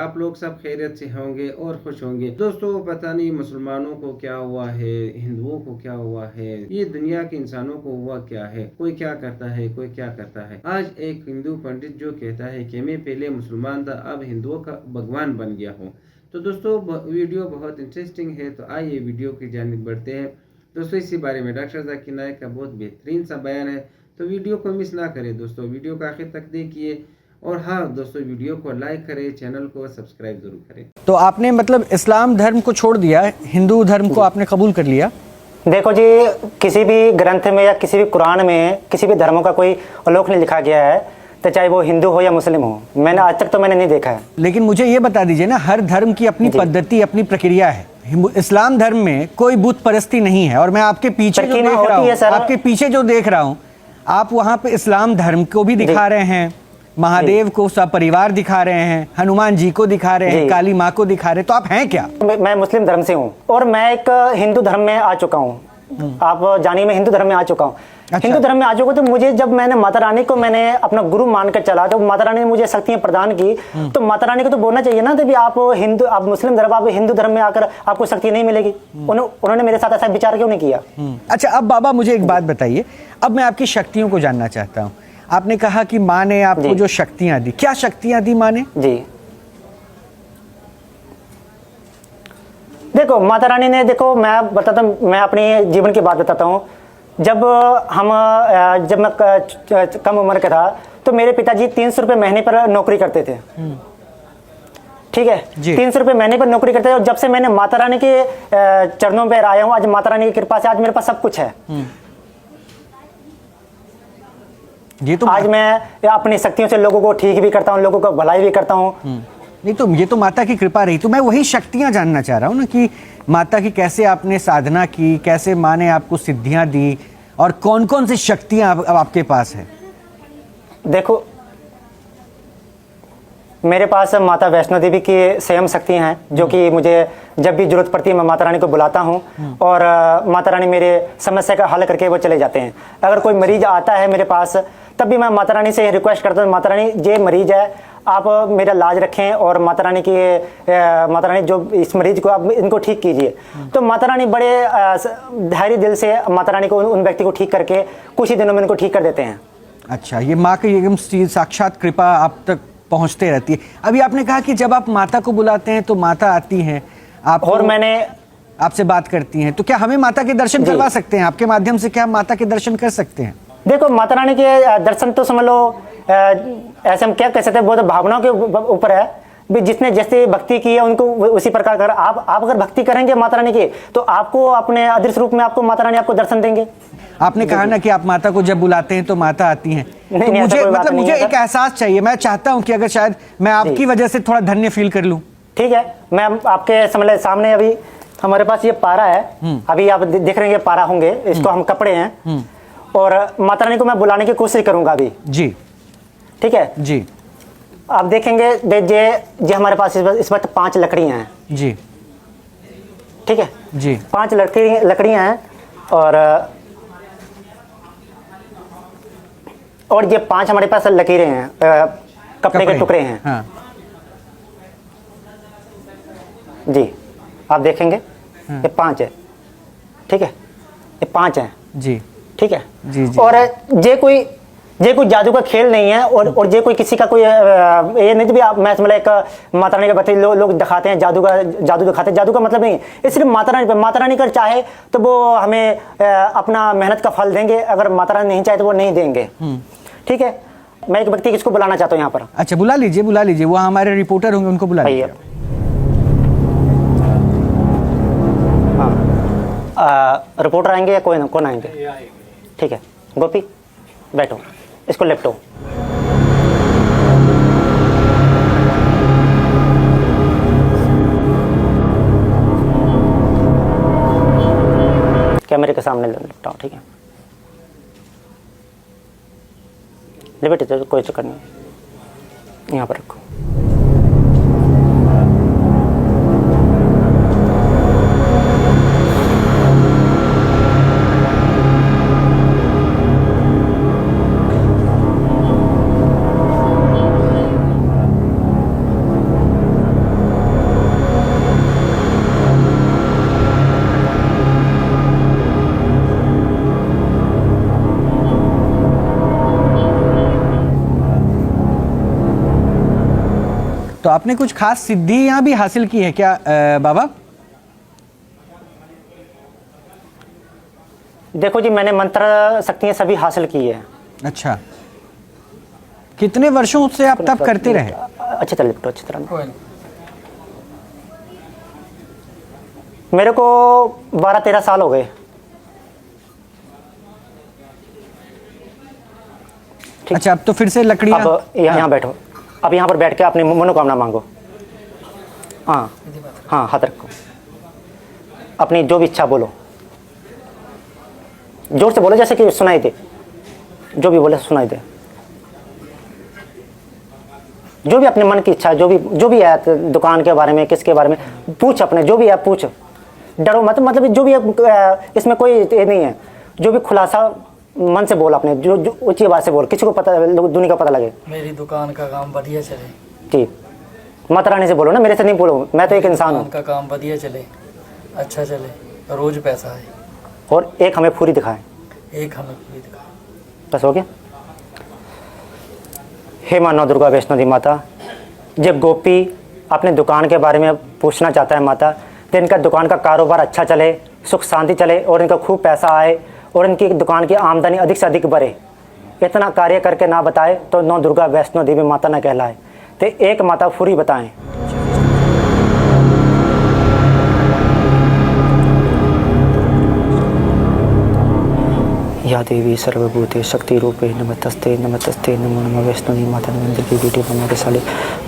आप लोग सब खैरियत से होंगे और खुश होंगे। दोस्तों पता नहीं मुसलमानों को क्या हुआ है, हिंदुओं को क्या हुआ है, ये दुनिया के इंसानों को हुआ क्या है, कोई क्या करता है कोई क्या करता है। आज एक हिंदू पंडित जो कहता है कि मैं पहले मुसलमान था अब हिंदुओं का भगवान बन गया हूँ। तो दोस्तों वीडियो बहुत इंटरेस्टिंग है, तो आइए वीडियो की जानिब बढ़ते हैं। दोस्तों इसी बारे में डॉक्टर जाकिर नायक का बहुत बेहतरीन सा बयान है, तो वीडियो को मिस ना करें दोस्तों, वीडियो को आखिर तक देखिए। और हाँ दोस्तों, वीडियो को लाइक करें, चैनल को सब्सक्राइब जरूर करें। तो आपने मतलब इस्लाम धर्म को छोड़ दिया, हिंदू धर्म को आपने कबूल कर लिया? देखो जी, किसी भी ग्रंथ में या किसी भी कुरान में किसी भी धर्मों का कोई उल्लेख नहीं लिखा गया है, तो चाहे वो हिंदू हो या मुस्लिम हो। मैंने आज तक तो मैंने नहीं देखा है। लेकिन मुझे ये बता दीजिए ना, हर धर्म की अपनी पद्धति अपनी प्रक्रिया है। इस्लाम धर्म में कोई बुत परस्ती नहीं है। और मैं आपके पीछे जो देख रहा हूँ, आपके पीछे जो देख रहा हूँ, आप वहाँ पे इस्लाम धर्म को भी दिखा रहे हैं, महादेव को सपरिवार दिखा रहे हैं, हनुमान जी को दिखा रहे हैं, काली माँ को दिखा रहे हैं। तो आप हैं क्या? मैं मुस्लिम धर्म से हूँ और मैं एक हिंदू धर्म में आ चुका हूँ। आप जानिए मैं हिंदू धर्म में आ चुका हूँ। अच्छा। हिंदू धर्म में आ चुका तो मुझे, जब मैंने माता रानी को मैंने अपना गुरु मानकर चला, तो माता रानी ने मुझे शक्तियां प्रदान की, तो माता रानी को तो बोलना चाहिए ना, तभी आप मुस्लिम धर्म, आप हिंदू धर्म में आकर आपको शक्ति नहीं मिलेगी। उन्होंने मेरे साथ ऐसा विचार क्यों नहीं किया? अच्छा, अब बाबा मुझे एक बात बताइए, अब मैं आपकी शक्तियों को जानना चाहता हूँ। आपने कहा कि माँ ने आपको जो शक्तियां दी, क्या शक्तियां दी माँ ने? जी देखो, माता रानी ने, देखो मैं बताता हूँ, मैं अपने जीवन की बात बताता हूँ। जब मैं कम उम्र का था, तो मेरे पिताजी 300 रुपये महीने पर नौकरी करते थे। ठीक है, 300 रुपये महीने पर नौकरी करते थे। और जब से मैंने माता रानी के चरणों पर आया हूँ, आज माता रानी की कृपा से आज मेरे पास सब कुछ है। ये तो आज मैं अपनी शक्तियों से लोगों को ठीक भी करता हूँ, लोगों को भलाई भी करता हूँ। नहीं तो ये तो माता की कृपा रही। तो मैं वही शक्तियां जानना चाह रहा हूँ ना, कि माता की कैसे आपने साधना की, कैसे माँ ने आपको सिद्धियां दी, और कौन कौन सी शक्तियां अब आपके पास है? देखो, मेरे पास माता वैष्णो देवी की स्वयं शक्तियां हैं, जो कि मुझे जब भी जरूरत पड़ती है मैं माता रानी को बुलाता हूं, और माता रानी मेरे समस्या का हल करके वो चले जाते हैं। अगर कोई मरीज आता है मेरे पास, तब भी मैं माता रानी से रिक्वेस्ट करता हूँ, माता रानी ये मरीज है, आप मेरा इलाज रखें, और माता रानी जो इस मरीज को आप इनको ठीक कीजिए। तो माता रानी बड़े धैर्य दिल से माता रानी को उन व्यक्ति को ठीक करके कुछ ही दिनों में उनको ठीक कर देते हैं। अच्छा, ये माँ की एकदम साक्षात कृपा आप तक पहुंचते रहती है। अभी आपने कहा कि जब आप माता को बुलाते हैं तो माता आती हैं, आप और मैंने आपसे बात करती हैं, तो क्या हमें माता के दर्शन करवा सकते हैं? आपके माध्यम से क्या हम माता के दर्शन कर सकते हैं? देखो, माता रानी के दर्शन तो समझ लो, ऐसे हम क्या कह सकते हैं, वो तो भावनाओं के ऊपर है भी। जिसने जैसे भक्ति की है उनको उसी प्रकार कर। आप अगर भक्ति करेंगे माता रानी की, तो आपको अपने अदृश्य रूप में आपको माता रानी आपको दर्शन देंगे। आपने कहा ना कि आप माता को जब बुलाते हैं तो माता आती हैं। तो मुझे एक एहसास चाहिए। मैं चाहता हूं कि अगर शायद मैं आपकी वजह से थोड़ा धन्य फील कर लूं। ठीक है, मैं आपके सामने अभी हमारे पास ये पारा है, अभी आप देख रहे हैं पारा होंगे, इसको हम कपड़े हैं, और माता रानी को मैं बुलाने की कोशिश करूंगा अभी। जी ठीक है जी, आप देखेंगे जे हमारे पास इस वक्त 5 लकड़ियां हैं। जी ठीक है जी, 5 लकड़ियां हैं, और ये 5 हमारे पास लकीरें हैं, कपड़े के टुकड़े हैं। हाँ। जी, आप देखेंगे ये 5 है। ठीक है, ये 5 है जी। ठीक है जी जी। और ये कोई जादू का खेल नहीं है, और ये कोई किसी का कोई ये नहीं भी आप मैं मतलब एक माता रानी का बता लोग दिखाते हैं जादू दिखाते हैं। जादू का मतलब नहीं, ये सिर्फ माता रानी पर। माता रानी कर चाहे तो वो हमें अपना मेहनत का फल देंगे, अगर माता रानी नहीं चाहे तो वो नहीं देंगे। ठीक है, मैं एक व्यक्ति किसको बुलाना चाहता हूँ यहाँ पर। अच्छा, बुला लीजिए, वो हमारे रिपोर्टर होंगे, उनको बुला लीजिए। रिपोर्टर आएंगे या कौन आएंगे? ठीक है, गोपी बैठो, इसको लेपटो। कैमरे के सामने लेपटाओ। ठीक है, लेपट, कोई चक्कर नहीं, यहाँ पर रखो। तो आपने कुछ खास सिद्धियां भी हासिल की है क्या बाबा? देखो जी, मैंने मंत्र शक्तियां सभी हासिल की है। अच्छा, कितने वर्षों से आप तब करते रहे? अच्छी तरह अच्छी तरह मेरे को 12-13 साल हो गए। अच्छा, अब तो फिर से लकड़ियां। अब यहाँ बैठो, अब यहाँ पर बैठ के अपनी मनोकामना मांगो। हाँ हाँ, हाथ रखो, अपनी जो भी इच्छा बोलो, जोर से बोलो जैसे कि सुनाई दे, जो भी बोले सुनाई दे। जो भी अपने मन की इच्छा, जो भी है दुकान के बारे में, किसके बारे में पूछ, अपने जो भी है पूछ, डरो मत। मतलब जो भी है, इसमें कोई ये नहीं है। जो भी खुलासा मन से बोल, अपने जो ऊंची आवाज से बोल, किसी को पता, दुनिया का पता लगे। मेरी दुकान का काम बढ़िया चले। ठीक, माता रानी से बोलो ना, मेरे से नहीं बोलो, मैं तो एक इंसान हूँ। का काम बढ़िया चले, अच्छा चले, रोज पैसा है। और एक हमें पूरी दिखाए, एक हमें पूरी दिखाए। बस हो गया। हे माँ नौ दुर्गा वैष्णो देवी माता, जब गोपी अपने दुकान के बारे में पूछना चाहता है माता, तो इनका दुकान का कारोबार अच्छा चले, सुख शांति चले और इनका खूब पैसा आए और इनकी दुकान की आमदनी अधिक से अधिक बढ़े। इतना कार्य करके ना बताए तो नौ दुर्गा वैष्णो देवी माता ना कहलाए। तो एक माता पूरी बताएं। या देवी सर्वभूते शक्ति रूपे नमस्तस्ते नमस्तस्ते नमो नमः वैष्णो देवी माता मंदिर की बेटी ब्रह्मा के साले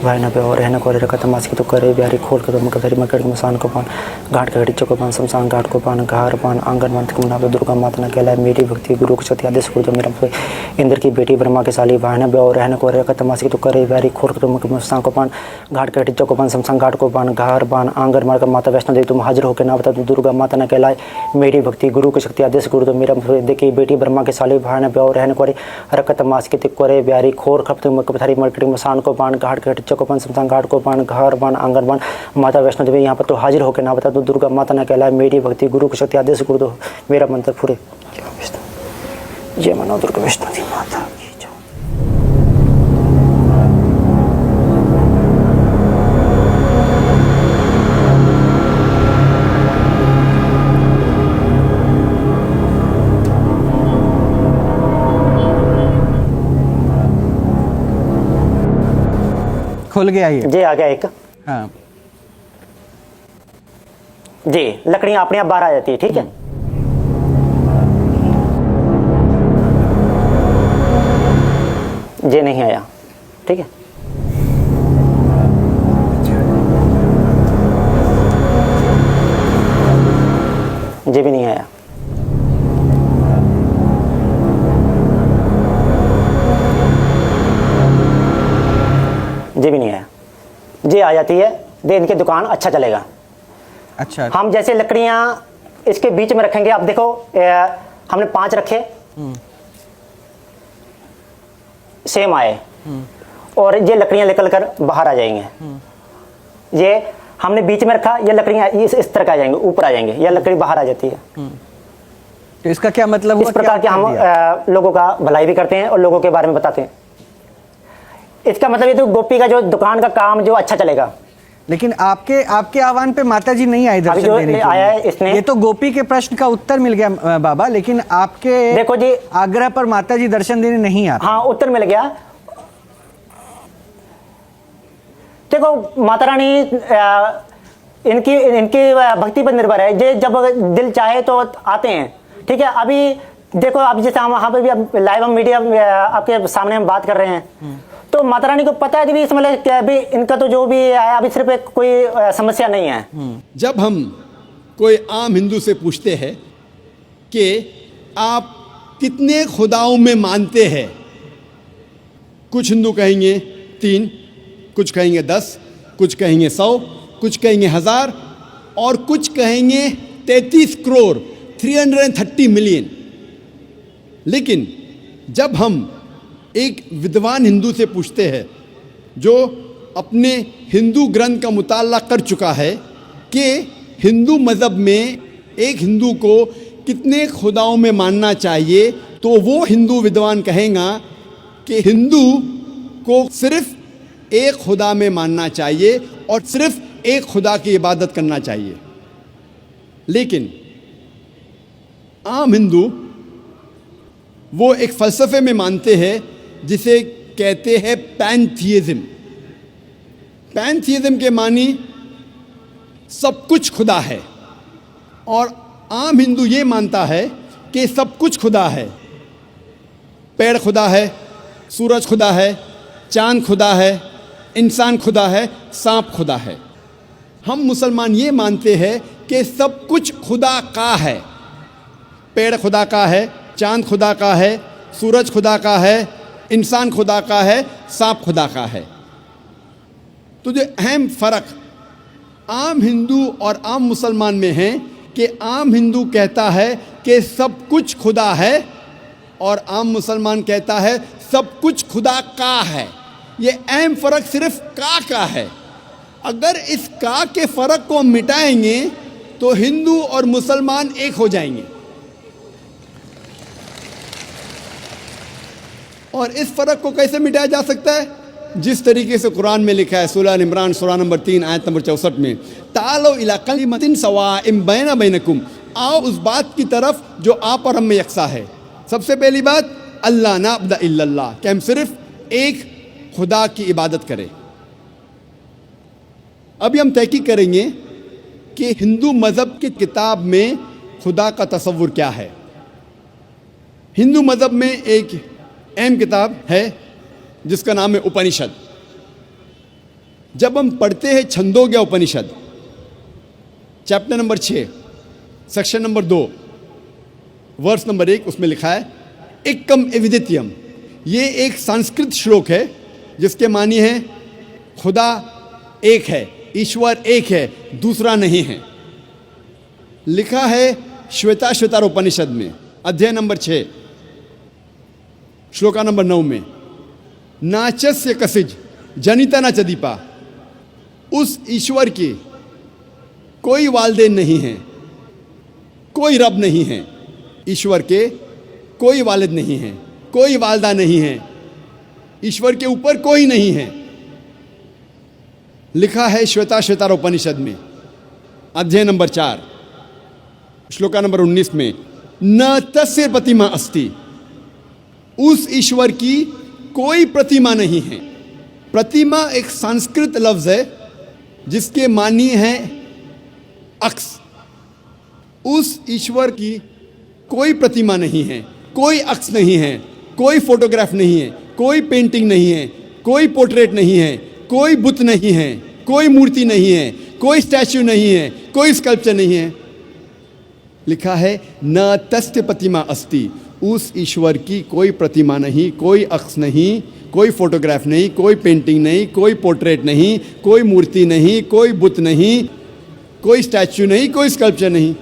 भाई नबे और रहने को रखा तमाश की तो करे बिहारी खोल कर मकधरी मकड़ के मसान को पान घाट का घड़ी चौको पान शमशान घाट को पान घार पान आंगन मान कुमना दुर्गा माता ने कहलाए। मेरी भक्ति गुरु क्षति आदेश गुरु मेरा इंद्र की बेटी ब्रह्मा के साली भाई नबे और रहने को रखा तमाश की तो करे बिहारी खोल कर मसान को पान घाट का घड़ी चौको पान शमशान घाट को पान घार पान आंगन मार कर माता वैष्णो देवी तुम हाजिर होकर ना बता दुर्गा माता ने कहलाए। मेरी भक्ति गुरु की शक्ति आदेश गुरु तो मेरा देखिए बेटी ब्रह्मा के साली भाई ने ब्याह रहने को रकत मास की तिकोरे ब्यारी खोर खपत मकथरी मार्केटिंग मसान को पान घाट के टिच्चो को पान शमशान घाट को पान घर पान आंगन पान माता वैष्णो देवी यहाँ पर तो हाजिर होकर ना बता तो दुर्गा माता ने कहलाए। मेरी भक्ति गुरु की शक्ति आदेश गुरु दो मेरा मंत्र पूरे जय मनो दुर्गा वैष्णो देवी माता की जय। खुल गया ये जी, आ गया एक। हाँ जी, लकड़ियां अपने आप बाहर आ जाती है। ठीक है, ये नहीं आया। ठीक है, ये भी नहीं आया। ये भी नहीं आया। ये आ जाती है, दे इनकी दुकान अच्छा चलेगा। अच्छा, हम जैसे लकड़ियां इसके बीच में रखेंगे, अब देखो हमने 5 रखे, सेम आए और ये लकड़ियां निकल कर बाहर आ जाएंगे। ये हमने बीच में रखा, ये लकड़ियां इस तरह आ जाएंगे, ऊपर आ जाएंगे, ये लकड़ी बाहर आ जाती है। तो इसका क्या मतलब? इस प्रकार के हम लोगों का भलाई भी करते हैं और लोगों के बारे में बताते हैं। इसका मतलब ये तो गोपी का जो दुकान का काम जो अच्छा चलेगा। लेकिन आपके आह्वान पे माताजी नहीं आई दर्शन देने के लिए। आया है इसने, ये तो गोपी के प्रश्न का उत्तर मिल गया बाबा, लेकिन आपके देखो जी आग्रह पर माताजी दर्शन देने नहीं आती। हाँ, उत्तर मिल गया। देखो माता रानी इनकी भक्ति पर निर्भर है। ये जब दिल चाहे तो आते हैं। ठीक है, अभी देखो, अब जैसे हम वहाँ पे भी लाइव हम मीडिया आपके सामने हम बात कर रहे हैं, तो माता रानी को पता है कि इसमें अभी इनका तो जो भी है अभी सिर्फ कोई समस्या नहीं है। जब हम कोई आम हिंदू से पूछते हैं कि आप कितने खुदाओं में मानते हैं, कुछ हिंदू कहेंगे 3, कुछ कहेंगे 10, कुछ कहेंगे 100, कुछ कहेंगे 1000 और कुछ कहेंगे 33 करोड़ 330 मिलियन। लेकिन जब हम एक विद्वान हिंदू से पूछते हैं जो अपने हिंदू ग्रंथ का मुताला कर चुका है कि हिंदू मज़हब में एक हिंदू को कितने खुदाओं में मानना चाहिए, तो वो हिंदू विद्वान कहेगा कि हिंदू को सिर्फ एक खुदा में मानना चाहिए और सिर्फ एक खुदा की इबादत करना चाहिए। लेकिन आम हिंदू वो एक फ़लसफ़े में मानते हैं जिसे कहते हैं पैंथियज़म। पैंथियज़म के मानी सब कुछ खुदा है, और आम हिंदू ये मानता है कि सब कुछ खुदा है। पेड़ खुदा है, सूरज खुदा है, चांद खुदा है, इंसान खुदा है, सांप खुदा है। हम मुसलमान ये मानते हैं कि सब कुछ खुदा का है। पेड़ खुदा का है, चांद खुदा का है, सूरज खुदा का है, इंसान खुदा का है, सांप खुदा का है। तो जो अहम फ़र्क आम हिंदू और आम मुसलमान में है कि आम हिंदू कहता है कि सब कुछ खुदा है और आम मुसलमान कहता है सब कुछ खुदा का है। ये अहम फ़र्क सिर्फ का है। अगर इस का के फ़र्क को मिटाएंगे तो हिंदू और मुसलमान एक हो जाएंगे। और इस फ़र्क को कैसे मिटाया जा सकता है? जिस तरीके से कुरान में लिखा है, सूरह इमरान सूरह नंबर 3 आयत नंबर 64 में, तालो इला कलिमतिन सवाइम बैना बैनकुम, आओ उस बात की तरफ जो आप और हम में यकसा है। सबसे पहली बात, अल्लाह नाबदा इल्लल्लाह, कि हम सिर्फ एक खुदा की इबादत करें। अभी हम तहकीक करेंगे कि हिंदू मज़हब की किताब में खुदा का तसव्वुर क्या है। हिंदू मज़हब में एक अहम किताब है जिसका नाम है उपनिषद। जब हम पढ़ते हैं Chandogya Upanishad, chapter number 6 section number 2 verse number 1, उसमें लिखा है एकम एविदित्यम। ये एक संस्कृत श्लोक है जिसके मानी है खुदा एक है, ईश्वर एक है, दूसरा नहीं है। लिखा है श्वेताश्वतर उपनिषद में अध्याय नंबर 6 श्लोका नंबर 9 में, नाचस्य कसिज जनिता न चदीपा, उस ईश्वर की कोई वालदेन नहीं है, कोई रब नहीं है। ईश्वर के कोई वालिद नहीं है, कोई वालदा नहीं है, ईश्वर के ऊपर कोई नहीं है। लिखा है श्वेताश्वतर उपनिषद में अध्याय नंबर 4 श्लोका नंबर 19 में, न तस्य प्रतिमा अस्ति, उस ईश्वर की कोई प्रतिमा नहीं है। प्रतिमा एक संस्कृत लफ्ज़ है जिसके मानी है अक्स। उस ईश्वर की कोई प्रतिमा नहीं है, कोई अक्स नहीं है, कोई फोटोग्राफ नहीं है, कोई पेंटिंग नहीं है, कोई पोर्ट्रेट नहीं है, कोई बुत नहीं है, कोई मूर्ति नहीं है, कोई स्टैच्यू नहीं है, कोई स्कल्पचर नहीं है। लिखा है न तस्य प्रतिमा अस्ति, उस ईश्वर की कोई प्रतिमा नहीं, कोई अक्स नहीं, कोई फोटोग्राफ नहीं, कोई पेंटिंग नहीं, कोई पोर्ट्रेट नहीं, कोई मूर्ति नहीं, कोई बुत नहीं, कोई स्टैच्यू नहीं, कोई स्कल्पचर नहीं।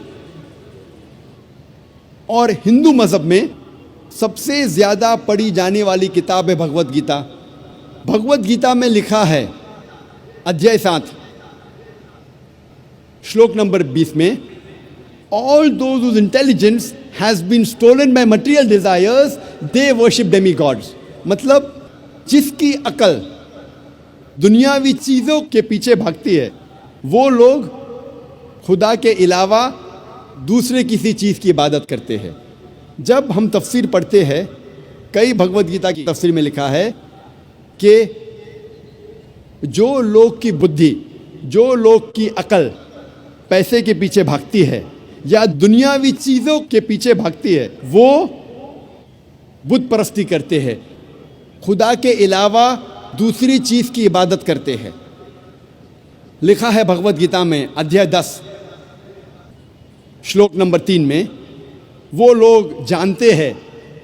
और हिंदू मज़हब में सबसे ज़्यादा पढ़ी जाने वाली किताब है भगवत गीता। भगवत गीता में लिखा है अध्याय 7 श्लोक नंबर 20 में, all those whose intelligence has been stolen by material desires, they worship demigods। मतलब जिसकी अकल दुनियावी चीज़ों के पीछे भागती है वो लोग खुदा के अलावा दूसरे किसी चीज़ की इबादत करते हैं। जब हम तफसीर पढ़ते हैं, कई भगवत गीता की तफसीर में लिखा है कि जो लोग की बुद्धि, जो लोग की अकल पैसे के पीछे भागती है या दुनियावी चीज़ों के पीछे भागती है, वो बुत परस्ती करते हैं, खुदा के अलावा दूसरी चीज़ की इबादत करते हैं। लिखा है भगवत गीता में अध्याय 10 श्लोक नंबर 3 में, वो लोग जानते हैं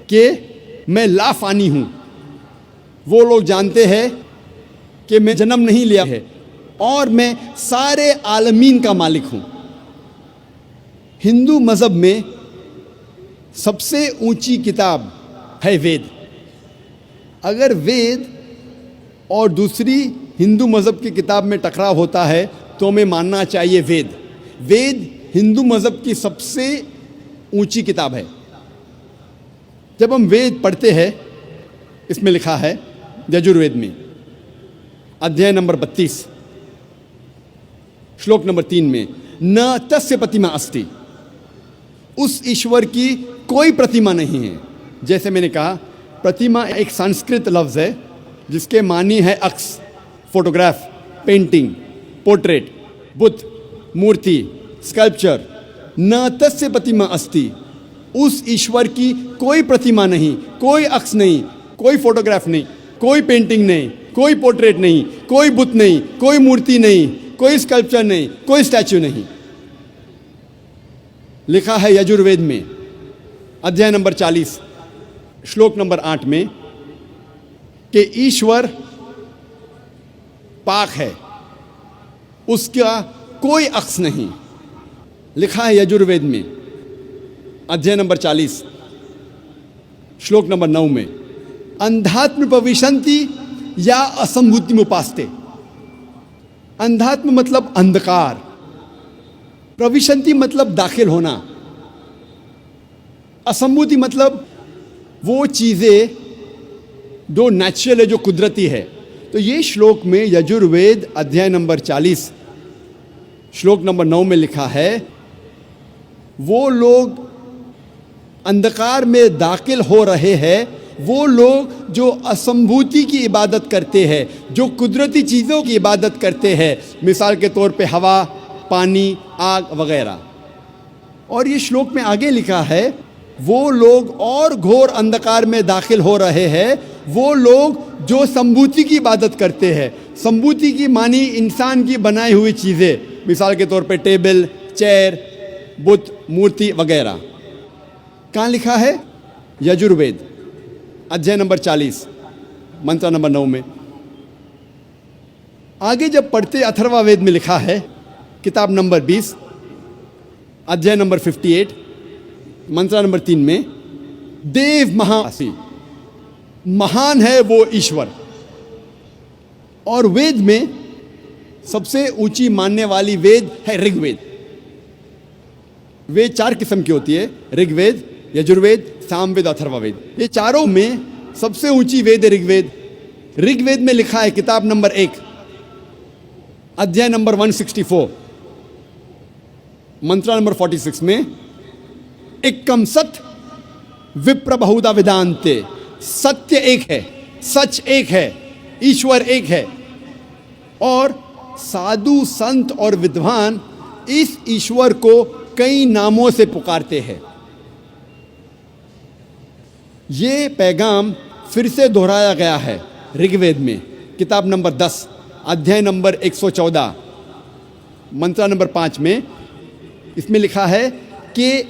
कि मैं लाफानी हूँ, वो लोग जानते हैं कि मैं जन्म नहीं लिया है और मैं सारे आलमीन का मालिक हूँ। हिंदू मज़हब में सबसे ऊंची किताब है वेद। अगर वेद और दूसरी हिंदू मज़हब की किताब में टकराव होता है तो हमें मानना चाहिए वेद। वेद हिंदू मज़हब की सबसे ऊंची किताब है। जब हम वेद पढ़ते हैं, इसमें लिखा है यजुर्वेद में, अध्याय नंबर 32 श्लोक नंबर 3 में, न तस्य प्रतिमा अस्ति, उस ईश्वर की कोई प्रतिमा नहीं है। जैसे मैंने कहा, प्रतिमा एक संस्कृत लफ्ज़ है जिसके मानी है अक्स, फोटोग्राफ, पेंटिंग, पोर्ट्रेट, बुत, मूर्ति, स्कल्पचर। न तस्य प्रतिमा अस्ति, उस ईश्वर की कोई प्रतिमा नहीं, कोई अक्स नहीं, कोई फोटोग्राफ नहीं, कोई पेंटिंग नहीं, कोई पोर्ट्रेट नहीं, कोई बुत नहीं, कोई मूर्ति नहीं, कोई स्कल्पचर नहीं, कोई स्टैच्यू नहीं। लिखा है यजुर्वेद में अध्याय नंबर 40 श्लोक नंबर 8 में कि ईश्वर पाक है, उसका कोई अक्स नहीं। लिखा है यजुर्वेद में अध्याय नंबर 40 श्लोक नंबर 9 में, अंधात्म प्रविशन्ति या असंभूति उपास्ते। अंधात्म मतलब अंधकार, प्रविशन्ति मतलब दाखिल होना, असंभूति मतलब वो चीज़ें जो नेचुरल है, जो कुदरती है। तो ये श्लोक में यजुर्वेद अध्याय नंबर 40 श्लोक नंबर 9 में लिखा है, वो लोग अंधकार में दाखिल हो रहे हैं, वो लोग जो असंभूति की इबादत करते हैं, जो कुदरती चीज़ों की इबादत करते हैं, मिसाल के तौर पे हवा, पानी, आग वगैरह। और ये श्लोक में आगे लिखा है, वो लोग और घोर अंधकार में दाखिल हो रहे हैं, वो लोग जो संभूति की इबादत करते हैं। संभूति की मानी इंसान की बनाई हुई चीज़ें, मिसाल के तौर पे टेबल, चेयर, बुत, मूर्ति वगैरह। कहाँ लिखा है? यजुर्वेद अध्याय नंबर 40 मंत्र नंबर 9 में। आगे जब पढ़ते अथर्ववेद में लिखा है, किताब नंबर 20 अध्याय नंबर 58 मंत्र नंबर 3 में, देव महासी, महान है वो ईश्वर। और वेद में सबसे ऊंची मानने वाली वेद है ऋग्वेद। वेद 4 किस्म की होती है, ऋग्वेद, यजुर्वेद, सामवेद, अथर्ववेद। ये चारों में सबसे ऊंची वेद है ऋग्वेद। ऋग्वेद में लिखा है किताब नंबर 1 अध्याय नंबर 164 मंत्र नंबर 46 में, एकम सत विप्र बहुधा वेदांते, सत्य एक है, सच एक है, ईश्वर एक है। और साधु संत और विद्वान इस ईश्वर को कई नामों से पुकारते हैं। ये पैगाम फिर से दोहराया गया है ऋग्वेद में किताब नंबर 10 अध्याय नंबर 114 मंत्र नंबर 5 में। इसमें लिखा है कि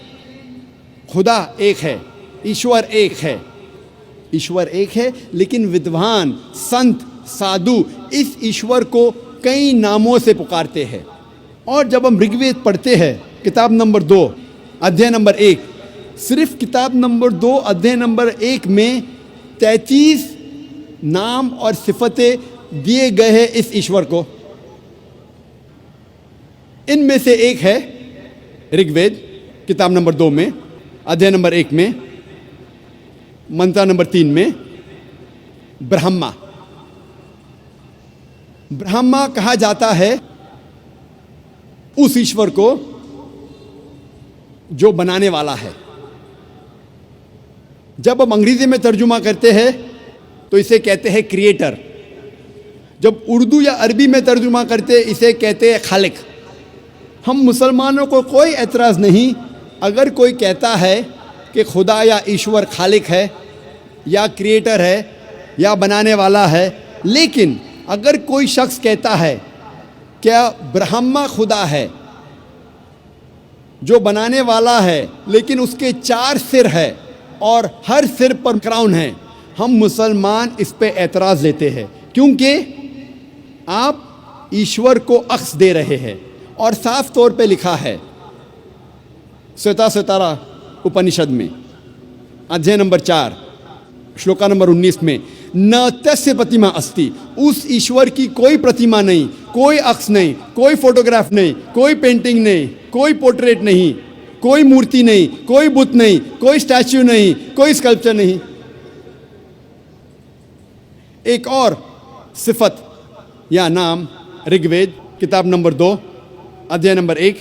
खुदा एक है, ईश्वर एक है, ईश्वर एक है, लेकिन विद्वान, संत, साधु इस ईश्वर को कई नामों से पुकारते हैं। और जब हम ऋग्वेद पढ़ते हैं किताब नंबर 2 अध्याय नंबर 1, सिर्फ किताब नंबर 2 अध्याय नंबर 1 में 33 नाम और सिफतें दिए गए हैं इस ईश्वर को। इनमें से एक है ऋग्वेद किताब नंबर 2 में अध्याय नंबर 1 में मंत्र नंबर 3 में, ब्रह्मा। ब्रह्मा कहा जाता है उस ईश्वर को जो बनाने वाला है। जब हम अंग्रेजी में तर्जुमा करते हैं तो इसे कहते हैं क्रिएटर। जब उर्दू या अरबी में तर्जुमा करते हैं इसे कहते हैं खालिक। हम मुसलमानों को कोई एतराज़ नहीं अगर कोई कहता है कि खुदा या ईश्वर खालिक है या क्रिएटर है या बनाने वाला है। लेकिन अगर कोई शख्स कहता है क्या ब्रह्मा खुदा है जो बनाने वाला है, लेकिन उसके 4 सिर है और हर सिर पर क्राउन है, हम मुसलमान इस पे एतराज़ लेते हैं, क्योंकि आप ईश्वर को अक्स दे रहे हैं। और साफ तौर पे लिखा है श्वेता उपनिषद में अध्याय नंबर 4 श्लोका नंबर 19 में, न तस्य प्रतिमा अस्ति, उस ईश्वर की कोई प्रतिमा नहीं, कोई अक्स नहीं, कोई फोटोग्राफ नहीं, कोई पेंटिंग नहीं, कोई पोर्ट्रेट नहीं, कोई मूर्ति नहीं, कोई बुत नहीं, कोई स्टैच्यू नहीं, कोई स्कल्पचर नहीं। एक और सिफत या नाम ऋग्वेद किताब नंबर 2 अध्याय नंबर 1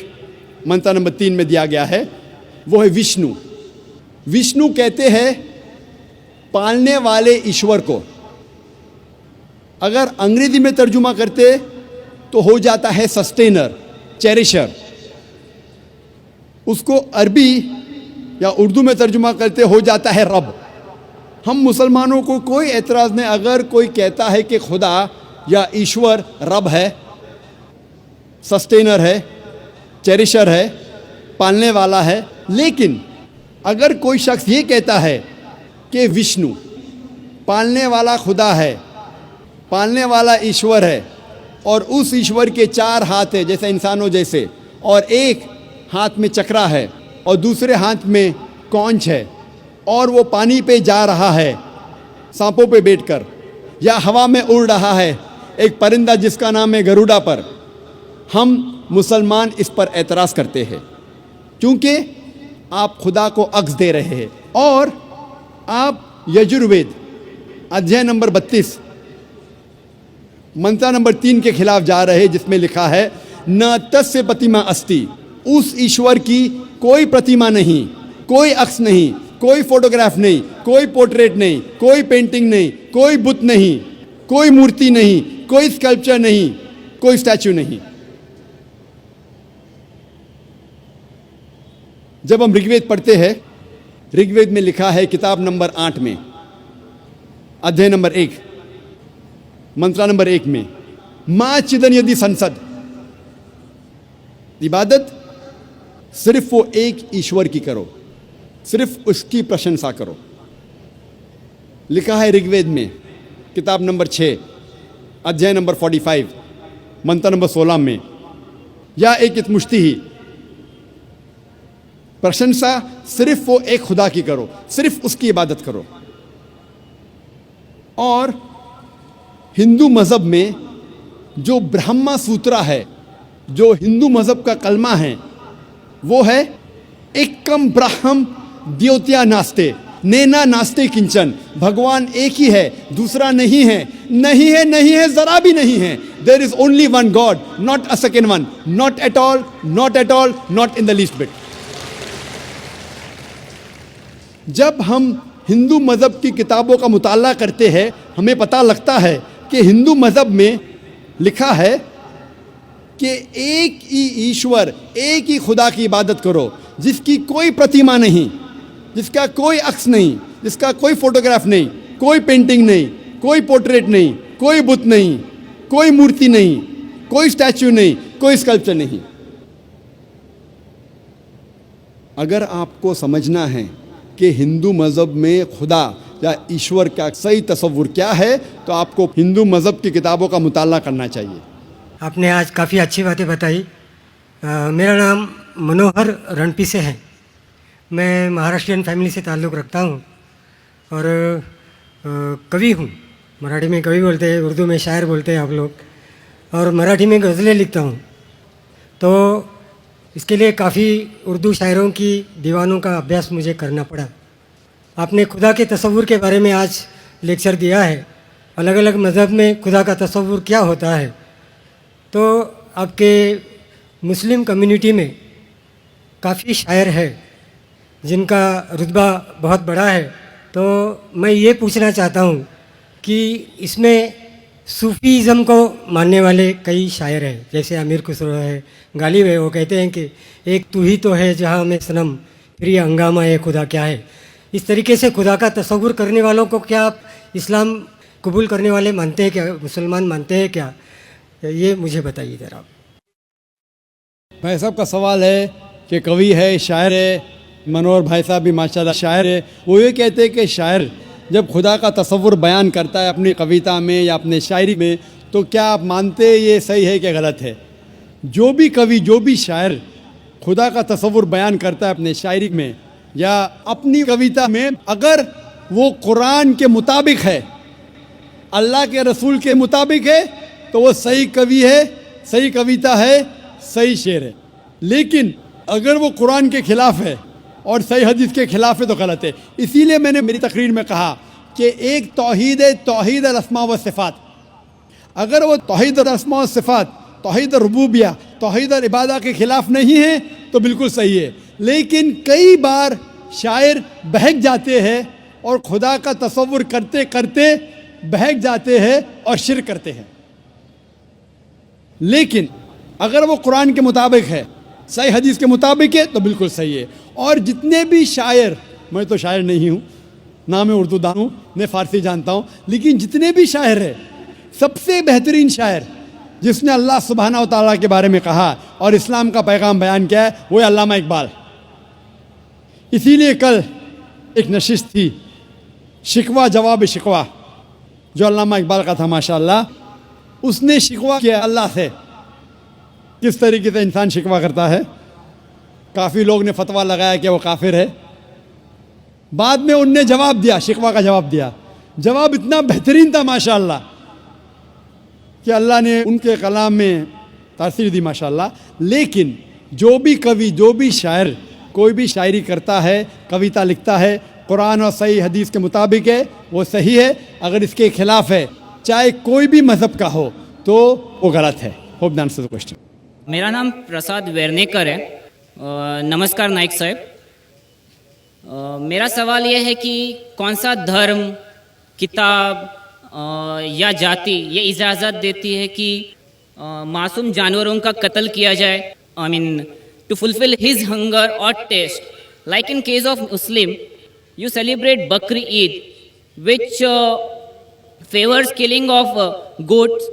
मंत्र नंबर 3 में दिया गया है, वो है विष्णु। विष्णु कहते हैं पालने वाले ईश्वर को। अगर अंग्रेजी में तर्जुमा करते तो हो जाता है सस्टेनर, चेरिशर। उसको अरबी या उर्दू में तर्जुमा करते हो जाता है रब। हम मुसलमानों को कोई एतराज़ नहीं अगर कोई कहता है कि खुदा या ईश्वर रब है, सस्टेनर है, चेरिशर है, पालने वाला है। लेकिन अगर कोई शख्स ये कहता है कि विष्णु पालने वाला खुदा है, पालने वाला ईश्वर है, और उस ईश्वर के 4 हाथ है जैसे इंसानों जैसे, और एक हाथ में चक्रा है और दूसरे हाथ में कौंच है, और वो पानी पे जा रहा है सांपों पे बैठकर, या हवा में उड़ रहा है एक परिंदा जिसका नाम है गरुड़ा पर, हम मुसलमान इस पर एतराज़ करते हैं क्योंकि आप खुदा को अक्स दे रहे हैं। और आप यजुर्वेद अध्याय नंबर 32 मंत्र नंबर 3 के खिलाफ जा रहे हैं जिसमें लिखा है न तस्य प्रतिमा अस्ति, उस ईश्वर की कोई प्रतिमा नहीं, कोई अक्स नहीं, कोई फोटोग्राफ नहीं, कोई पोर्ट्रेट नहीं, कोई पेंटिंग नहीं, कोई बुत नहीं, कोई मूर्ति नहीं, कोई स्कल्पचर नहीं, कोई स्टैचू नहीं। जब हम ऋग्वेद पढ़ते हैं, ऋग्वेद में लिखा है किताब नंबर 8 में अध्याय नंबर 1 मंत्र नंबर 1 में मां चिदन यदि संसद, इबादत सिर्फ वो एक ईश्वर की करो, सिर्फ उसकी प्रशंसा करो। लिखा है ऋग्वेद में किताब नंबर 6 अध्याय नंबर 45 मंत्र नंबर 16 में, या एक मुश्ती ही, प्रशंसा सिर्फ वो एक खुदा की करो, सिर्फ उसकी इबादत करो। और हिंदू मज़हब में जो ब्रह्मा सूत्रा है, जो हिंदू मज़हब का कलमा है, वो है एकम ब्रह्म द्योत्या नास्ते नैना नास्ते किंचन, भगवान एक ही है, दूसरा नहीं है, नहीं है, नहीं है, जरा भी नहीं है। There is only one God, not a second one, not at all, not at all, not in the least bit. जब हम हिंदू मज़हब की किताबों का मुताला करते हैं, हमें पता लगता है कि हिंदू मज़हब में लिखा है कि एक ही ईश्वर, एक ही खुदा की इबादत करो, जिसकी कोई प्रतिमा नहीं, जिसका कोई अक्स नहीं, जिसका कोई फोटोग्राफ नहीं, कोई पेंटिंग नहीं, कोई पोर्ट्रेट नहीं, कोई बुत नहीं, कोई मूर्ति नहीं, कोई स्टैचू नहीं, कोई स्कल्पचर नहीं। अगर आपको समझना है कि हिंदू मज़हब में खुदा या ईश्वर का सही तस्वुर क्या है, तो आपको हिंदू मज़हब की किताबों का मुताला करना चाहिए। आपने आज काफ़ी अच्छी बातें बताई। मेरा नाम मनोहर रणपी से है। मैं महाराष्ट्रियन फैमिली से ताल्लुक़ रखता हूँ और कवि हूँ। मराठी में कवि बोलते हैं, उर्दू में शायर बोलते हैं आप लोग, और मराठी में गज़लें लिखता हूँ। तो इसके लिए काफ़ी उर्दू शायरों की दीवानों का अभ्यास मुझे करना पड़ा। आपने खुदा के तस्वुर के बारे में आज लेक्चर दिया है, अलग अलग मज़हब में खुदा का तस्वुर क्या होता है। तो आपके मुस्लिम कम्युनिटी में काफ़ी शायर है जिनका रुतबा बहुत बड़ा है। तो मैं ये पूछना चाहता हूँ कि इसमें सूफ़ीज़म को मानने वाले कई शायर हैं, जैसे अमीर खुसरो है, गालिब है। वो कहते हैं कि एक तू ही तो है जहाँ में सनम, फिर ये हंगामा है खुदा क्या है। इस तरीके से खुदा का तस्वुर करने वालों को क्या आप इस्लाम कबूल करने वाले मानते हैं क्या, मुसलमान मानते हैं क्या? ये मुझे बताइए ज़रा। भाई साहब का सवाल है कि कवि है, शायर है, मनोहर भाई साहब भी माशाल्लाह शायर है। वो ये कहते हैं कि शायर जब खुदा का तस्वुर बयान करता है अपनी कविता में या अपने शायरी में, तो क्या आप मानते ये सही है कि गलत है? जो भी कवि, जो भी शायर खुदा का तस्वुर बयान करता है अपने शायरी में या अपनी कविता में, अगर वो कुरान के मुताबिक है, अल्लाह के रसूल के मुताबिक है, तो वो सही कवि है, सही कविता है, सही शेर है। लेकिन अगर वो कुरान के खिलाफ है और सही हदीस के खिलाफ है तो गलत है। इसीलिए मैंने मेरी तकरीर में कहा कि एक तौहीद है, तौहीद अल अस्मा व सिफ़ात। अगर वो तौहीद अस्मा व सिफ़ात, तौहीद रुबूबिया, तौहीद इबादा के खिलाफ नहीं है तो बिल्कुल सही है। लेकिन कई बार शायर बहक जाते हैं और खुदा का तसव्वुर करते करते बहक जाते हैं और शिर्क करते हैं। लेकिन अगर वो कुरान के मुताबिक है, सही हदीस के मुताबिक है तो बिल्कुल सही है। और जितने भी शायर, मैं तो शायर नहीं हूँ, ना मैं उर्दू दान हूँ न फ़ारसी जानता हूँ, लेकिन जितने भी शायर हैं, सबसे बेहतरीन शायर जिसने अल्लाह सुब्हानहू व तआला के बारे में कहा और इस्लाम का पैगाम बयान किया है, वो है अल्लामा इकबाल। इसीलिए कल एक नशिस्त थी, शिकवा जवाब शिकवा, जो अल्लामा इकबाल का था माशाअल्लाह। उसने शिकवा किया अल्लाह से, किस तरीके से इंसान शिकवा करता है। काफ़ी लोग ने फतवा लगाया कि वो काफिर है। बाद में उनने जवाब दिया, शिकवा का जवाब दिया। जवाब इतना बेहतरीन था माशाअल्लाह कि अल्लाह ने उनके कलाम में तासीर दी माशाअल्लाह। लेकिन जो भी कवि, जो भी शायर कोई भी शायरी करता है, कविता लिखता है, कुरान और सही हदीस के मुताबिक है, वो सही है। अगर इसके खिलाफ है, चाहे कोई भी मज़हब का हो, तो वो गलत है। Hope that answers the question. मेरा नाम प्रसाद वेरनेकर है। नमस्कार नाइक साहब। मेरा सवाल यह है कि कौन सा धर्म, किताब या जाति ये इजाज़त देती है कि मासूम जानवरों का कत्ल किया जाए, I mean to fulfil his hunger और taste. Like in case of Muslim, you celebrate Bakri Eid, which favors killing of goats,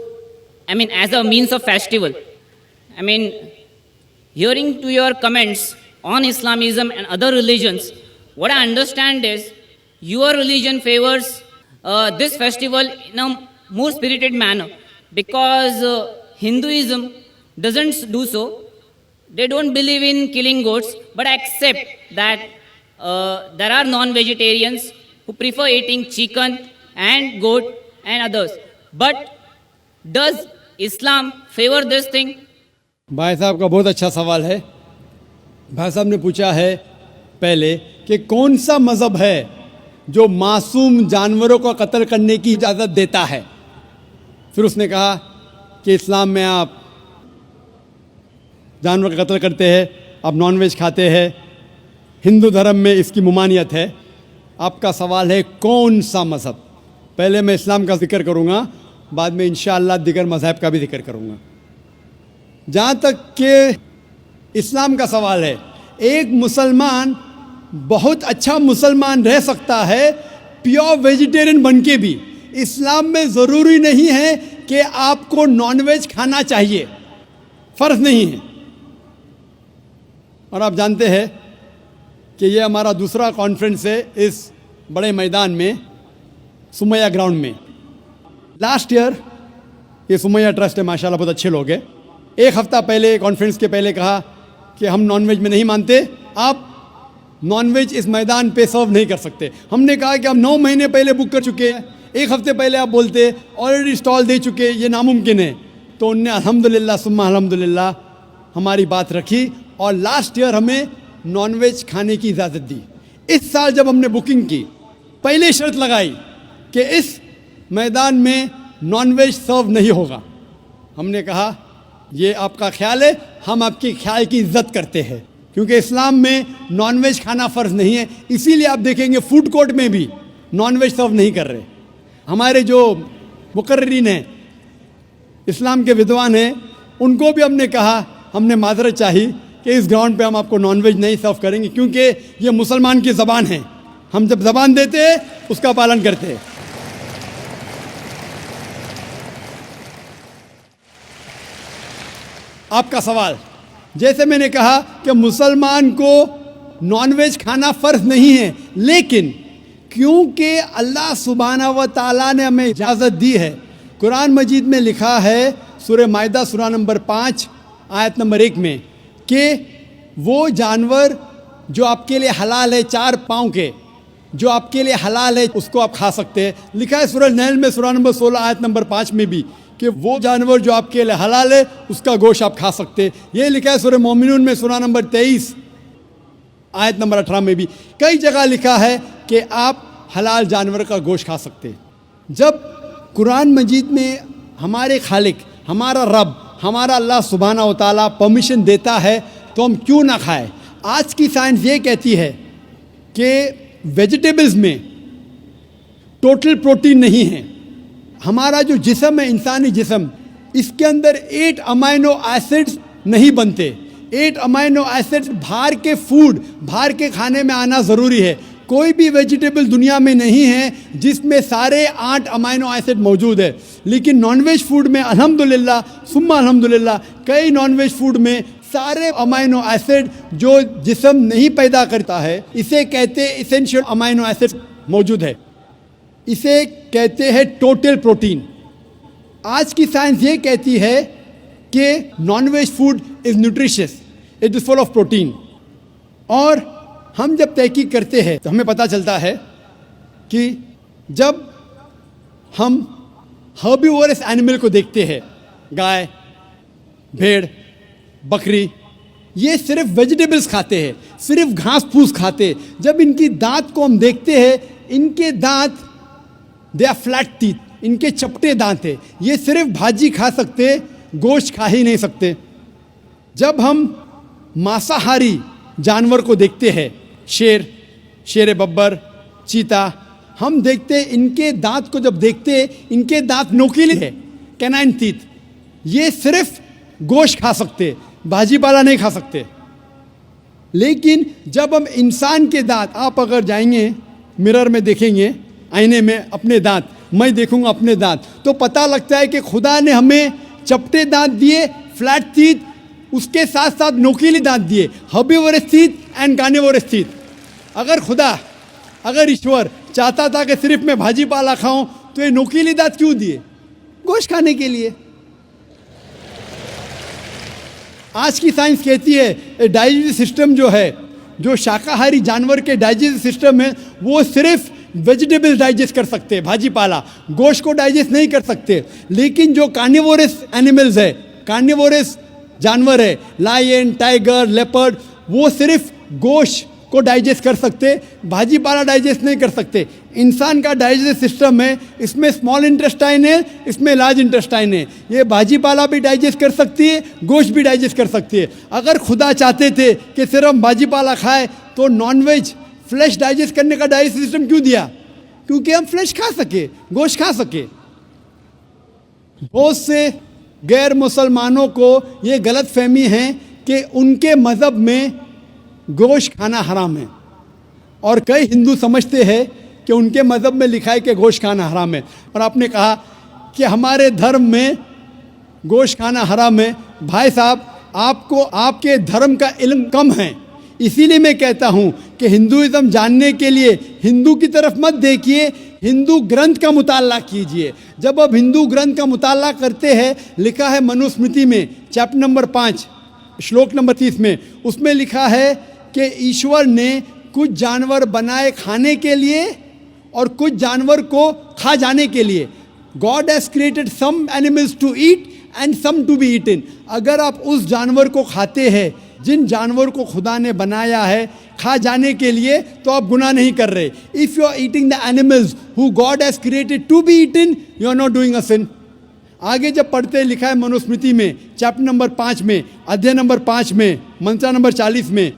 I mean, as a means of festival. I mean, hearing to your comments on Islamism and other religions, what I understand is your religion favors this festival in a more spirited manner, because Hinduism doesn't do so. They don't believe in killing goats, but accept that there are non-vegetarians who prefer eating chicken and goat and others. But does Islam favor this thing? भाई साहब का बहुत अच्छा सवाल है। भाई साहब ने पूछा है पहले कि कौन सा मज़हब है जो मासूम जानवरों को कत्ल करने की इजाज़त देता है। फिर उसने कहा कि इस्लाम में आप जानवर का कत्ल करते हैं, आप नॉनवेज खाते हैं, हिंदू धर्म में इसकी ममानियत है। आपका सवाल है कौन सा मज़हब। पहले मैं इस्लाम का जिक्र करूँगा, बाद में इंशाअल्लाह दिगर मज़हब का भी जिक्र करूँगा। जहाँ तक कि इस्लाम का सवाल है, एक मुसलमान बहुत अच्छा मुसलमान रह सकता है प्योर वेजिटेरियन बन के भी। इस्लाम में ज़रूरी नहीं है कि आपको नॉनवेज खाना चाहिए, फ़र्ज़ नहीं है। और आप जानते हैं कि ये हमारा दूसरा कॉन्फ्रेंस है इस बड़े मैदान में, सुमैया ग्राउंड में। लास्ट ईयर ये सुमैया ट्रस्ट है माशाल्लाह, बहुत अच्छे लोग हैं। एक हफ़्ता पहले कॉन्फ्रेंस के पहले कहा कि हम नॉनवेज में नहीं मानते, आप नॉनवेज इस मैदान पे सर्व नहीं कर सकते। हमने कहा कि हम 9 महीने पहले बुक कर चुके हैं, एक हफ़्ते पहले आप बोलते ऑलरेडी स्टॉल दे चुके, ये नामुमकिन है। तो उनने अल्हम्दुलिल्लाह सुम्मा अल्हम्दुलिल्लाह हमारी बात रखी और लास्ट ईयर हमें नॉनवेज खाने की इजाज़त दी। इस साल जब हमने बुकिंग की, पहले शर्त लगाई कि इस मैदान में नॉनवेज सर्व नहीं होगा। हमने कहा ये आपका ख्याल है, हम आपके ख्याल की इज्जत करते हैं, क्योंकि इस्लाम में नॉनवेज खाना फ़र्ज़ नहीं है। इसीलिए आप देखेंगे फूड कोर्ट में भी नॉनवेज सर्व नहीं कर रहे। हमारे जो मुकर्रिरीन हैं, इस्लाम के विद्वान हैं, उनको भी हमने कहा, हमने माजरत चाही कि इस ग्राउंड पे हम आपको नॉनवेज नहीं सर्व करेंगे, क्योंकि ये मुसलमान की ज़बान है। हम जब ज़बान देते हैं उसका पालन करते हैं। आपका सवाल, जैसे मैंने कहा कि मुसलमान को नॉनवेज खाना फ़र्ज नहीं है, लेकिन क्योंकि अल्लाह सुब्हानहू व तआला ने हमें इजाज़त दी है। कुरान मजीद में लिखा है सूरह माइदा सूरा नंबर 5 आयत नंबर 1 में कि वो जानवर जो आपके लिए हलाल है 4 पाँव के, जो आपके लिए हलाल है उसको आप खा सकते हैं। लिखा है सूरह नहल में सूरा नंबर 16 आयत नंबर 5 में भी कि वो जानवर जो आपके लिए हलाल है उसका गोश्त आप खा सकते हैं। ये लिखा है सूरह मोमिनून में सूरा नंबर 23 आयत नंबर 18 में भी। कई जगह लिखा है कि आप हलाल जानवर का गोश्त खा सकते हैं। जब कुरान मजीद में हमारे खालिक, हमारा रब, हमारा अल्लाह सुब्हाना व तआला परमिशन देता है तो हम क्यों ना खाएं। आज की साइंस ये कहती है कि वेजिटेबल्स में टोटल प्रोटीन नहीं है। हमारा जो जिस्म है, इंसानी जिस्म, इसके अंदर 8 अमाइनो एसिड्स नहीं बनते। 8 अमाइनो एसिड्स बाहर के फूड, बाहर के खाने में आना ज़रूरी है। कोई भी वेजिटेबल दुनिया में नहीं है जिसमें सारे 8 अमाइनो एसिड मौजूद है। लेकिन नॉनवेज फूड में अल्हम्दुलिल्लाह सुम्मा अल्हम्दुलिल्लाह कई नॉनवेज फूड में सारे अमाइनो एसिड जो जिस्म नहीं पैदा करता है, इसे कहते हैं इसेंशियल अमाइनो एसिड मौजूद है। इसे कहते हैं टोटल प्रोटीन। आज की साइंस ये कहती है कि nonveg food is nutritious, it is full of protein. और हम जब तहकीक करते हैं तो हमें पता चलता है कि जब हम हर्बीवोरस एनिमल को देखते हैं, गाय, भेड़, बकरी, ये सिर्फ वेजिटेबल्स खाते हैं, सिर्फ घास फूस खाते हैं। जब इनकी दांत को हम देखते हैं, इनके दांत दे आर फ्लैट टीथ, इनके चपटे दांत है। ये सिर्फ भाजी खा सकते, गोश्त खा ही नहीं सकते। जब हम मांसाहारी जानवर को देखते हैं, शेर बब्बर, चीता, हम देखते इनके दांत को जब देखते इनके दांत नोकीले है, कैनाइन टीथ। ये सिर्फ गोश्त खा सकते, भाजी पाला नहीं खा सकते। लेकिन जब हम इंसान के दांत, आप अगर जाएंगे मिरर में देखेंगे, आईने में अपने दांत, मैं देखूंगा अपने दांत, तो पता लगता है कि खुदा ने हमें चपटे दांत दिए, फ्लैट टीथ, उसके साथ साथ नोकीले दांत दिए, herbivorous teeth and carnivorous teeth. अगर ईश्वर चाहता था कि सिर्फ मैं भाजी पाला खाऊं तो ये नोकीले दांत क्यों दिए? गोश्त खाने के लिए। आज की साइंस कहती है डाइजेस्टिव सिस्टम जो है, जो शाकाहारी जानवर के डाइजेस्टिव सिस्टम है, वो सिर्फ वेजिटेबल्स डाइजेस्ट कर सकते हैं, भाजी पाला, गोश्त को डाइजेस्ट नहीं कर सकते। लेकिन जो कार्निवोरस एनिमल्स है, कार्निवोरस जानवर है, लायन, टाइगर, लेपर्ड, वो सिर्फ गोश्त को डाइजेस्ट कर सकते, भाजी पाला डाइजेस्ट नहीं कर सकते। इंसान का डाइजेस्टिव सिस्टम है, इसमें स्मॉल इंटेस्टाइन है, इसमें लार्ज इंटेस्टाइन है। ये भाजी पाला भी डाइजेस्ट कर सकती है, गोश्त भी डाइजेस्ट कर सकती है। अगर खुदा चाहते थे कि सिर्फ हम भाजी पाला खाए तो नॉनवेज फ्लैश डाइजेस्ट करने का डाइजेस्टिव सिस्टम क्यों दिया? क्योंकि हम फ्लैश खा सके, गोश्त खा सके। बहुत से गैर मुसलमानों को ये गलत फहमी है कि उनके मज़हब में गोश्त खाना हराम है, और कई हिंदू समझते हैं कि उनके मज़हब में लिखा है कि गोश्त खाना हराम है। और आपने कहा कि हमारे धर्म में गोश्त खाना हराम है। भाई साहब, आपको आपके धर्म का इल्म कम है, इसीलिए मैं कहता हूँ कि हिंदुइज़्म जानने के लिए हिंदू की तरफ मत देखिए, हिंदू ग्रंथ का मुताला कीजिए। जब आप हिंदू ग्रंथ का मुताला करते हैं, लिखा है मनुस्मृति में चैप्टर नंबर 5 श्लोक नंबर 30 में, उसमें लिखा है कि ईश्वर ने कुछ जानवर बनाए खाने के लिए और कुछ जानवर को खा जाने के लिए। God has created some animals to eat and some to be eaten. अगर आप उस जानवर को खाते हैं जिन जानवर को खुदा ने बनाया है खा जाने के लिए, तो आप गुनाह नहीं कर रहे। If you are eating the animals who God has created to be eaten, you are not doing a sin. आगे जब पढ़ते लिखा है मनुस्मृति में चैप्टर नंबर 5 में, अध्याय नंबर 5 में, मंत्र नंबर 40 में,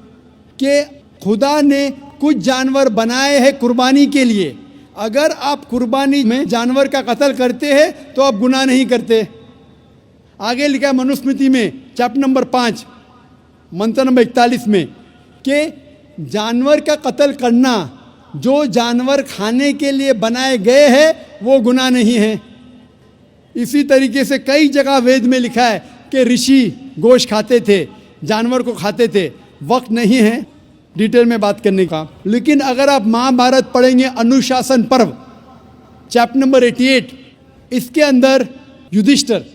कि खुदा ने कुछ जानवर बनाए हैं कुर्बानी के लिए। अगर आप कुर्बानी में जानवर का कत्ल करते हैं तो आप गुनाह नहीं करते। आगे लिखा है मनुस्मृति में चैप्टर नंबर 5 मंत्र नंबर 41 में कि जानवर का कत्ल करना, जो जानवर खाने के लिए बनाए गए हैं, वो गुनाह नहीं है। इसी तरीके से कई जगह वेद में लिखा है कि ऋषि गोश्त खाते थे, जानवर को खाते थे। वक्त नहीं है डिटेल में बात करने का, लेकिन अगर आप महाभारत पढ़ेंगे अनुशासन पर्व चैप्टर नंबर 88, इसके अंदर युधिष्ठिर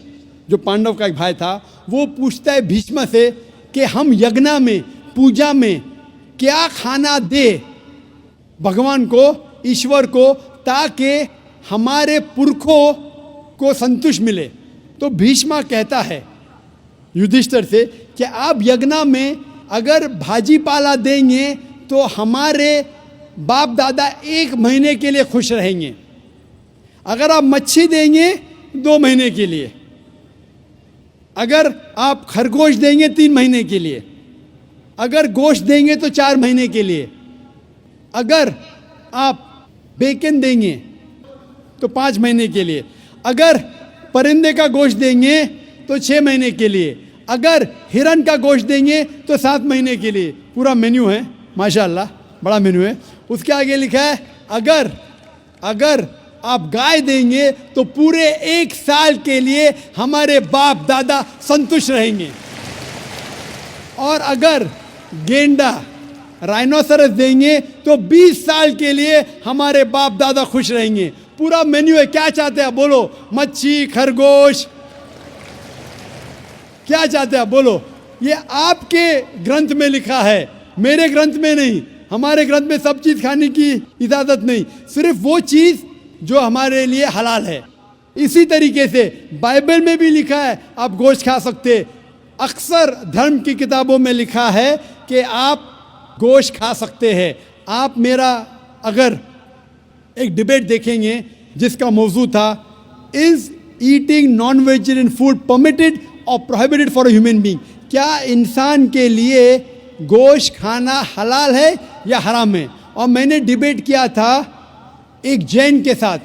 जो पांडव का एक भाई था, वो पूछता है भीष्म से कि हम यज्ञ में, पूजा में क्या खाना दे भगवान को, ईश्वर को, ताकि हमारे पुरखों को संतुष्ट मिले। तो भीष्म कहता है युधिष्ठिर से कि आप यज्ञ में अगर भाजी पाला देंगे तो हमारे बाप दादा 1 महीने के लिए खुश रहेंगे। अगर आप मच्छी देंगे 2 महीने के लिए, अगर आप खरगोश देंगे 3 महीने के लिए, अगर गोश्त देंगे तो 4 महीने के लिए, अगर आप बेकन देंगे तो 5 महीने के लिए, अगर परिंदे का गोश्त देंगे तो 6 महीने के लिए, अगर हिरन का गोश्त देंगे तो 7 महीने के लिए। पूरा मेन्यू है, माशाल्लाह बड़ा मेन्यू है। उसके आगे लिखा है अगर आप गाय देंगे तो पूरे 1 साल के लिए हमारे बाप दादा संतुष्ट रहेंगे, और अगर गेंडा राइनोसरस देंगे तो 20 साल के लिए हमारे बाप दादा खुश रहेंगे। पूरा मेन्यू है। क्या चाहते हैं बोलो? मच्छी, खरगोश, क्या चाहते हैं बोलो? ये आपके ग्रंथ में लिखा है, मेरे ग्रंथ में नहीं। हमारे ग्रंथ में सब चीज खाने की इजाजत नहीं, सिर्फ वो चीज जो हमारे लिए हलाल है। इसी तरीके से बाइबल में भी लिखा है आप गोश्त खा सकते। अक्सर धर्म की किताबों में लिखा है कि आप गोश्त खा सकते हैं। आप मेरा अगर एक डिबेट देखेंगे जिसका मौजू था is eating non vegetarian food permitted और prohibited for a human being, क्या इंसान के लिए गोश्त खाना हलाल है या हराम है? और मैंने डिबेट किया था एक जैन के साथ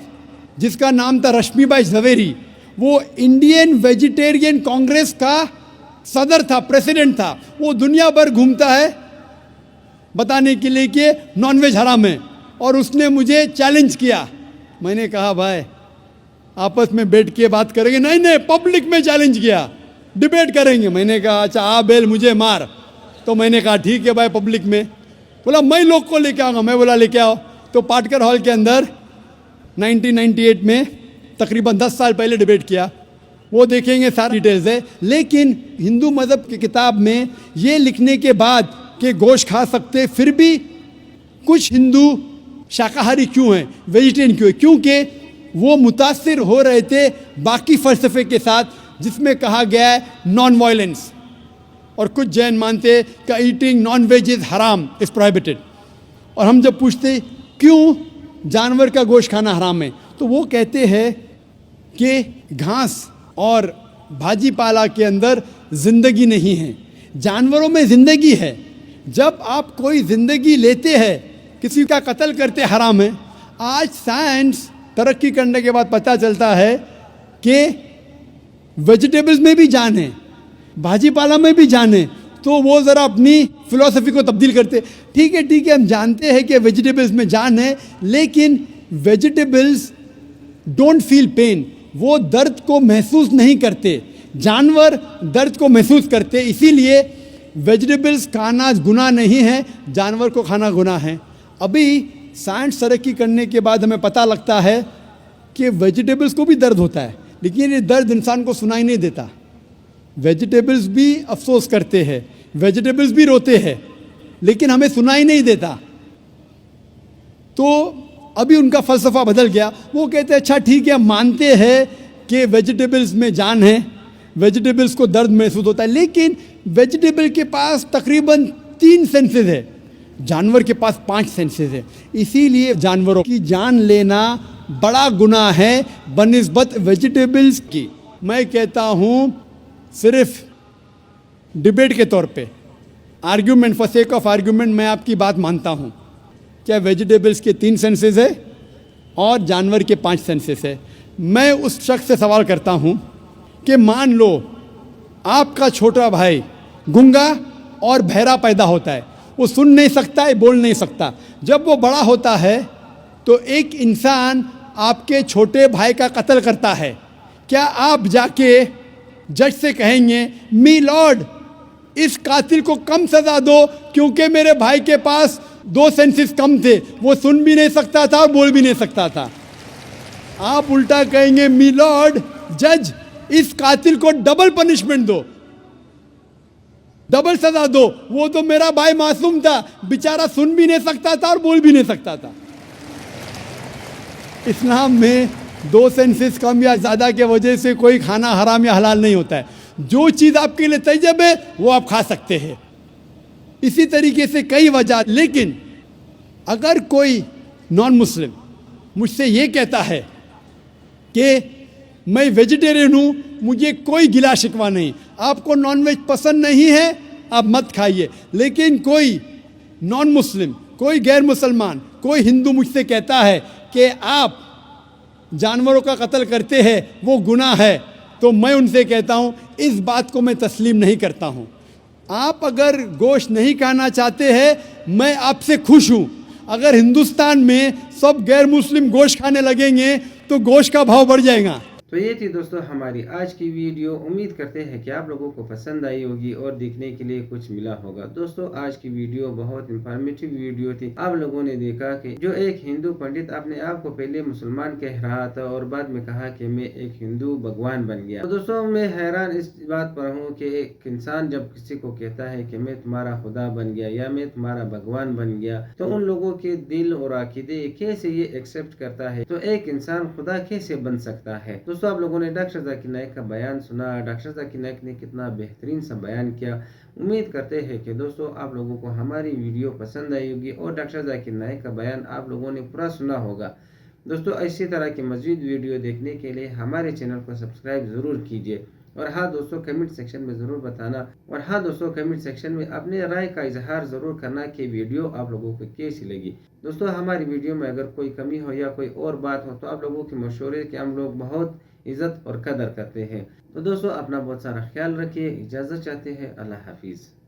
जिसका नाम था रश्मिबाई झवेरी। वो इंडियन वेजिटेरियन कांग्रेस का सदर था, प्रेसिडेंट था। वो दुनिया भर घूमता है बताने के लिए कि नॉनवेज हराम है, और उसने मुझे चैलेंज किया। मैंने कहा भाई आपस में बैठ के बात करेंगे। नहीं, पब्लिक में चैलेंज किया, डिबेट करेंगे। मैंने कहा अच्छा आ बेल मुझे मार। तो मैंने कहा ठीक है भाई पब्लिक में। बोला मैं लोग को लेके आऊँगा। मैं बोला लेके आओ। तो पाटकर हॉल के अंदर 1998 में तकरीबन 10 साल पहले डिबेट किया। वो देखेंगे सारी डिटेल्स है। लेकिन हिंदू मज़हब की किताब में ये लिखने के बाद कि गोश्त खा सकते, फिर भी कुछ हिंदू शाकाहारी क्यों हैं, वेजिटेरियन क्यों है? क्योंकि वो मुतासिर हो रहे थे बाकी फ़लसफ़े के साथ जिसमें कहा गया है नॉन वायलेंस। और कुछ जैन मानते कि ईटिंग नॉन वेज इज़ हराम, इज़ प्रोहिबिटेड। और हम जब पूछते क्यों जानवर का गोश्त खाना हराम है, तो वो कहते हैं कि घास और भाजी पाला के अंदर ज़िंदगी नहीं है, जानवरों में ज़िंदगी है। जब आप कोई ज़िंदगी लेते हैं, किसी का कत्ल करते हराम है। आज साइंस तरक्की करने के बाद पता चलता है कि वेजिटेबल्स में भी जान है, भाजी पाला में भी जान है। तो वो ज़रा अपनी फिलॉसफी को तब्दील करते। ठीक है, हम जानते हैं कि वेजिटेबल्स में जान है, लेकिन वेजिटेबल्स डोंट फील पेन, वो दर्द को महसूस नहीं करते। जानवर दर्द को महसूस करते, इसीलिए वेजिटेबल्स खाना गुनाह नहीं है, जानवर को खाना गुनाह है। अभी साइंस तरक्की करने के बाद हमें पता लगता है कि वेजिटेबल्स को भी दर्द होता है, लेकिन ये दर्द इंसान को सुनाई नहीं देता। वेजिटेबल्स भी अफसोस करते हैं, वेजिटेबल्स भी रोते हैं, लेकिन हमें सुनाई नहीं देता। तो अभी उनका फ़लसफ़ा बदल गया। वो कहते हैं अच्छा ठीक है, मानते हैं कि वेजिटेबल्स में जान है, वेजिटेबल्स को दर्द महसूस होता है, लेकिन वेजिटेबल के पास तकरीबन 3 सेंसेस है, जानवर के पास 5 सेंसेस है। इसीलिए जानवरों की जान लेना बड़ा गुनाह है बनिस्बत वेजिटेबल्स की। मैं कहता हूँ सिर्फ डिबेट के तौर पे, argument, for sake of argument, मैं आपकी बात मानता हूँ क्या वेजिटेबल्स के 3 सेंसेस है और जानवर के 5 सेंसेस है। मैं उस शख्स से सवाल करता हूँ कि मान लो आपका छोटा भाई गूंगा और बहरा पैदा होता है, वो सुन नहीं सकता है, बोल नहीं सकता। जब वो बड़ा होता है तो एक इंसान आपके छोटे भाई का कत्ल करता है, क्या आप जाके जज से कहेंगे मी लॉर्ड इस कातिल को कम सजा दो क्योंकि मेरे भाई के पास 2 सेंसेस कम थे, वो सुन भी नहीं सकता था और बोल भी नहीं सकता था? आप उल्टा कहेंगे मी लॉर्ड जज इस कातिल को डबल पनिशमेंट दो, डबल सजा दो, वो तो मेरा भाई मासूम था, बेचारा सुन भी नहीं सकता था और बोल भी नहीं सकता था। इस्लाम में 2 सेंसेस कम या ज़्यादा के वजह से कोई खाना हराम या हलाल नहीं होता है। जो चीज़ आपके लिए तैयब है वो आप खा सकते हैं। इसी तरीके से कई वजह। लेकिन अगर कोई नॉन मुस्लिम मुझसे ये कहता है कि मैं वेजिटेरियन हूँ, मुझे कोई गिला शिकवा नहीं। आपको नॉनवेज पसंद नहीं है, आप मत खाइए। लेकिन कोई नॉन मुस्लिम, कोई गैर मुसलमान, कोई हिंदू मुझसे कहता है कि आप जानवरों का कत्ल करते हैं, वो गुनाह है, तो मैं उनसे कहता हूँ इस बात को मैं तस्लीम नहीं करता हूँ। आप अगर गोश्त नहीं खाना चाहते हैं, मैं आपसे खुश हूँ। अगर हिंदुस्तान में सब गैर मुस्लिम गोश्त खाने लगेंगे तो गोश्त का भाव बढ़ जाएगा। तो ये थी दोस्तों हमारी आज की वीडियो। उम्मीद करते हैं कि आप लोगों को पसंद आई होगी और देखने के लिए कुछ मिला होगा। दोस्तों आज की वीडियो बहुत इंफॉर्मेटिव वीडियो थी। आप लोगों ने देखा कि जो एक हिंदू पंडित अपने आप को पहले मुसलमान कह रहा था और बाद में कहा कि मैं एक हिंदू भगवान बन गया। तो दोस्तों मैं हैरान इस बात पर हूँ कि एक इंसान जब किसी को कहता है कि मैं तुम्हारा खुदा बन गया या मैं तुम्हारा भगवान बन गया, तो उन लोगों के दिल और अकीदे कैसे ये एक्सेप्ट करता है। तो एक इंसान खुदा कैसे बन सकता है। दोस्तों आप लोगों ने डॉक्टर जाकिर नाइक का बयान सुना। डॉक्टर जाकिर नाइक ने कितना बेहतरीन सा बयान किया। उम्मीद करते हैं कि दोस्तों आप लोगों को हमारी वीडियो पसंद आई होगी और डॉक्टर जाकिर नाइक का बयान आप लोगों ने पूरा सुना होगा। दोस्तों इसी तरह की मज़ीद वीडियो देखने के लिए हमारे चैनल को सब्सक्राइब ज़रूर कीजिए। और हाँ दोस्तों कमेंट सेक्शन में ज़रूर बताना, और हाँ दोस्तों कमेंट सेक्शन में अपने राय का इजहार ज़रूर करना कि वीडियो आप लोगों को कैसी लगी। दोस्तों हमारी वीडियो में अगर कोई कमी हो या कोई और बात हो तो आप लोगों के मशवरे के हम लोग बहुत इज़्ज़त और कदर करते हैं। तो दोस्तों अपना बहुत सारा ख्याल रखिए। इजाज़त चाहते हैं। अल्लाह हाफिज़।